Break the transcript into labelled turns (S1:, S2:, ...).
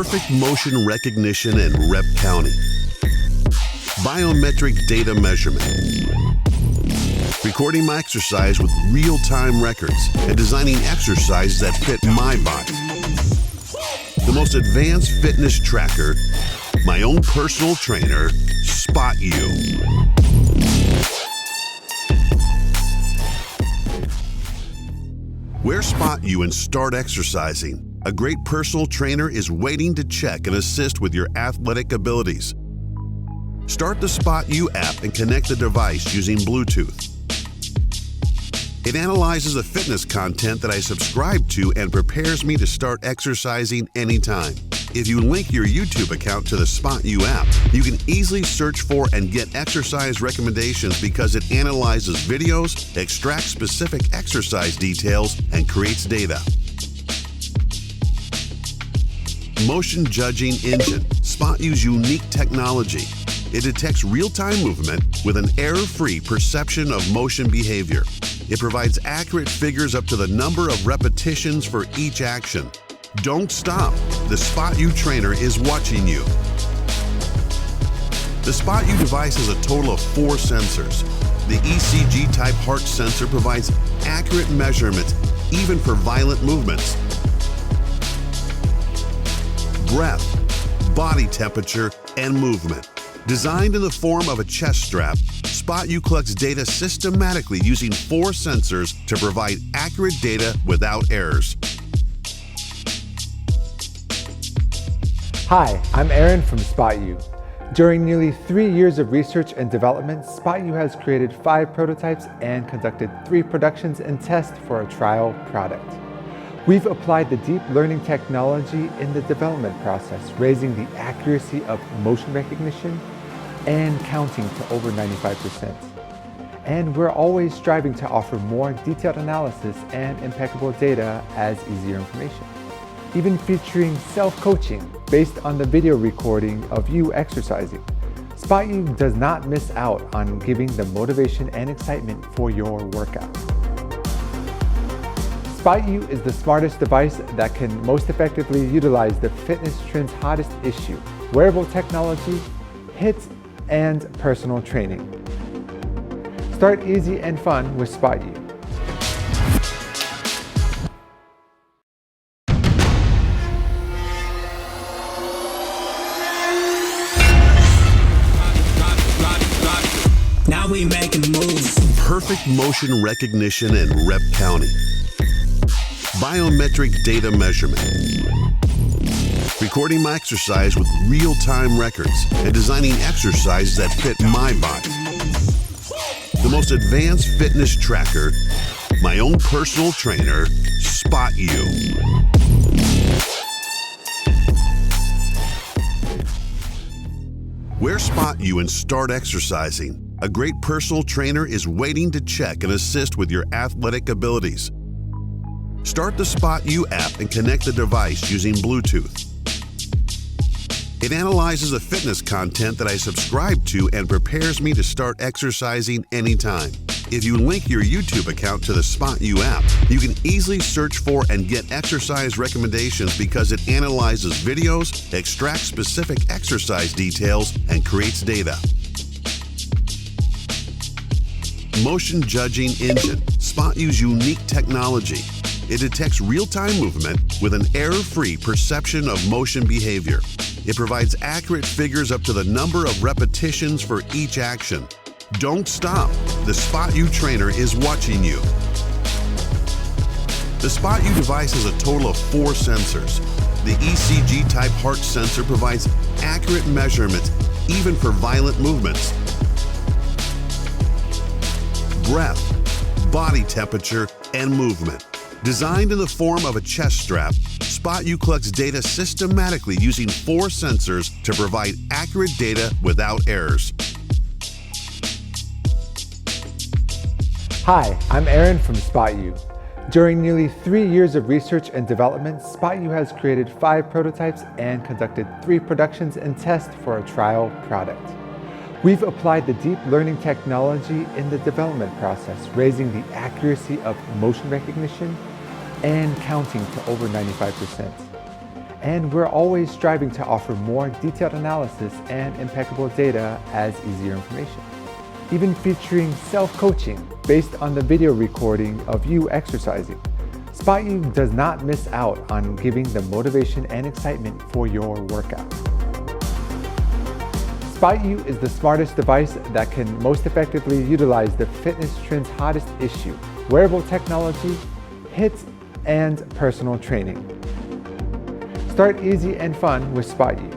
S1: perfect motion recognition and rep counting, biometric data measurement, recording my exercise with real-time records, and designing exercises that fit my body. The most advanced fitness tracker, my own personal trainer, Spotu. Wear Spotu and start exercising. A great personal trainer is waiting to check and assist with your athletic abilities. Start the Spotu app and connect the device using Bluetooth. It analyzes the fitness content that I subscribe to and prepares me to start exercising anytime. If you link your YouTube account to the Spotu app, you can easily search for and get exercise recommendations because it analyzes videos, extracts specific exercise details, and creates data. Motion Judging Engine, Spotu's unique technology. It detects real-time movement with an error-free perception of motion behavior. It provides accurate figures up to the number of repetitions for each action. Don't stop. The Spotu trainer is watching you. The Spotu device has a total of 4 sensors. The ECG-type heart sensor provides accurate measurements even for violent movements. Breath, body temperature, and movement. Designed in the form of a chest strap, Spotu collects data systematically using 4 sensors to provide accurate data without errors.
S2: Hi, I'm Aaron from Spotu. During nearly 3 years of research and development, Spotu has created 5 prototypes and conducted 3 productions and tests for a trial product. We've applied the deep learning technology in the development process, raising the accuracy of motion recognition and counting to over 95%. And we're always striving to offer more detailed analysis and impeccable data as easier information. Even featuring self-coaching based on the video recording of you exercising. Spotu does not miss out on giving the motivation and excitement for your workout. Spotu is the smartest device that can most effectively utilize the fitness trend's hottest issue, wearable technology, HIIT, and personal training. Start easy and fun with Spotu.
S1: Now we making moves. Perfect motion recognition and rep counting. Biometric data measurement. Recording my exercise with real-time records and designing exercises that fit my body. The most advanced fitness tracker, my own personal trainer, Spotu. Wear Spotu and start exercising. A great personal trainer is waiting to check and assist with your athletic abilities. Start the Spotu app and connect the device using Bluetooth. It analyzes the fitness content that I subscribe to and prepares me to start exercising anytime. If you link your YouTube account to the Spotu app, you can easily search for and get exercise recommendations because it analyzes videos, extracts specific exercise details, and creates data. Motion Judging Engine, Spotu's unique technology. It detects real-time movement with an error-free perception of motion behavior. It provides accurate figures up to the number of repetitions for each action. Don't stop. The Spotu trainer is watching you. The Spotu device has a total of 4 sensors. The ECG-type heart sensor provides accurate measurements even for violent movements. Breath, body temperature, and movement. Designed in the form of a chest strap, Spotu collects data systematically using 4 sensors to provide accurate data without errors.
S2: Hi, I'm Aaron from Spotu. During nearly 3 years of research and development, Spotu has created 5 prototypes and conducted 3 productions and tests for a trial product. We've applied the deep learning technology in the development process, raising the accuracy of motion recognition and counting to over 95%. And we're always striving to offer more detailed analysis and impeccable data as easier information. Even featuring self-coaching based on the video recording of you exercising. SpotU does not miss out on giving the motivation and excitement for your workout. SpotU is the smartest device that can most effectively utilize the fitness trend's hottest issue, wearable technology, HIIT, and personal training. Start easy and fun with SpotU.